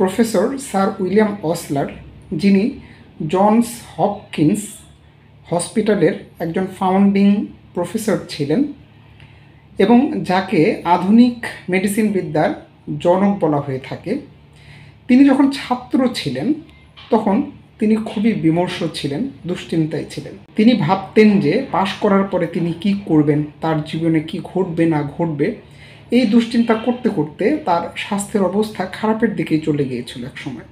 Professor sir William অসলার, যিনি Johns Hopkins হসপিটালের একজন ফাউন্ডিং প্রফেসর ছিলেন এবং যাকে আধুনিক মেডিসিন বিদ্যার জনক বলা হয়ে থাকে। তিনি যখন ছাত্র ছিলেন তখন তিনি খুবই বিমর্ষ ছিলেন, দুশ্চিন্তায় ছিলেন। তিনি ভাবতেন যে পাশ করার পরে তিনি কি করবেন, তার জীবনে কি ঘটবে না ঘটবে, এই দুশ্চিন্তা করতে করতে তার স্বাস্থ্যের অবস্থা খারাপের দিকেই চলে গিয়েছিল একসময়।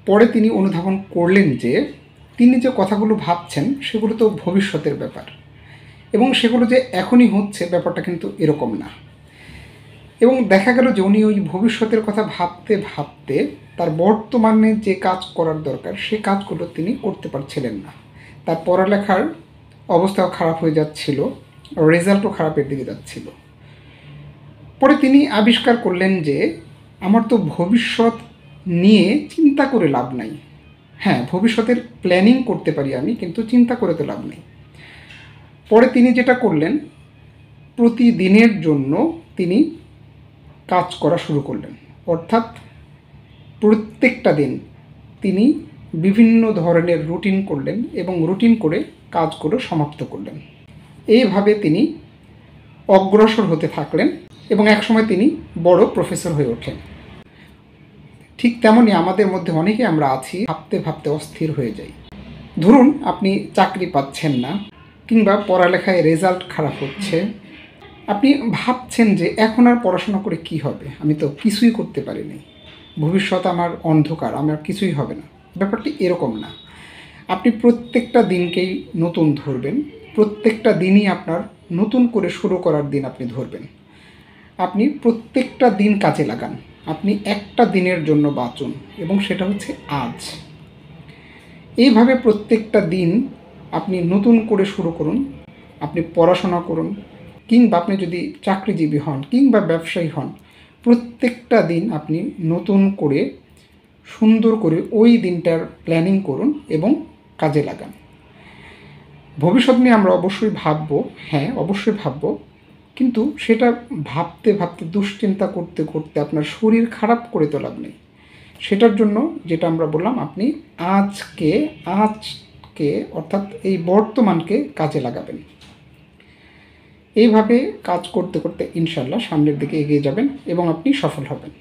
পরে তিনি অনুধাবন করলেন যে তিনি যে কথাগুলো ভাবছেন সেগুলো তো ভবিষ্যতের ব্যাপার, এবং সেগুলো যে এখনই হচ্ছে ব্যাপারটা কিন্তু এরকম না। এবং দেখা গেল যে উনি ওই ভবিষ্যতের কথা ভাবতে ভাবতে তার বর্তমানে যে কাজ করার দরকার সে কাজগুলো তিনি করতে পারছিলেন না। তার পড়ালেখার অবস্থাও খারাপ হয়ে যাচ্ছিল, রেজাল্টও খারাপের দিকে যাচ্ছিল। পরে তিনি আবিষ্কার করলেন যে আমার তো ভবিষ্যৎ নিয়ে চিন্তা করে লাভ নাই। হ্যাঁ, ভবিষ্যতের প্ল্যানিং করতে পারি আমি, কিন্তু চিন্তা করে তো লাভ নেই। পরে তিনি যেটা করলেন, প্রতিদিনের জন্য তিনি কাজ করা শুরু করলেন। অর্থাৎ প্রত্যেকটা দিন তিনি বিভিন্ন ধরনের রুটিন করলেন এবং রুটিন করে কাজগুলো সমাপ্ত করলেন। এইভাবে তিনি অগ্রসর হতে থাকলেন এবং একসময় তিনি বড় প্রফেসর হয়ে ওঠেন। ঠিক তেমনই আমাদের মধ্যে অনেকে আমরা আছি, ভাবতে ভাবতে অস্থির হয়ে যাই। ধরুন আপনি চাকরি পাচ্ছেন না, কিংবা পড়ালেখায় রেজাল্ট খারাপ হচ্ছে, আপনি ভাবছেন যে এখন আর পড়াশোনা করে কি হবে, আমি তো কিছুই করতে পারিনি, ভবিষ্যৎ আমার অন্ধকার, আমার কিছুই হবে না। ব্যাপারটি এরকম না। আপনি প্রত্যেকটা দিনকেই নতুন ধরবেন, প্রত্যেকটা দিনই আপনার নতুন করে শুরু করার দিন আপনি ধরবেন। আপনি প্রত্যেকটা দিন কাজে লাগান, আপনি একটা দিনের জন্য বাঁচুন এবং সেটা হচ্ছে আজ। এইভাবে প্রত্যেকটা দিন আপনি নতুন করে শুরু করুন। আপনি পড়াশোনা করুন, কিংবা আপনি যদি চাকরিজীবী হন কিংবা ব্যবসায়ী হন, প্রত্যেকটা দিন আপনি নতুন করে সুন্দর করে ওই দিনটার প্ল্যানিং করুন এবং কাজে লাগান। ভবিষ্যৎ নিয়ে আমরা অবশ্যই ভাববো, হ্যাঁ অবশ্যই ভাববো, কিন্তু সেটা ভাবতে ভাবতে দুশ্চিন্তা করতে করতে আপনার শরীর খারাপ করে তো লাভ নেই। সেটার জন্য যেটা আমরা বললাম, আপনি আজকে অর্থাৎ এই বর্তমানকে কাজে লাগাবেন। এইভাবে কাজ করতে করতে ইনশাল্লাহ সামনের দিকে এগিয়ে যাবেন এবং আপনি সফল হবেন।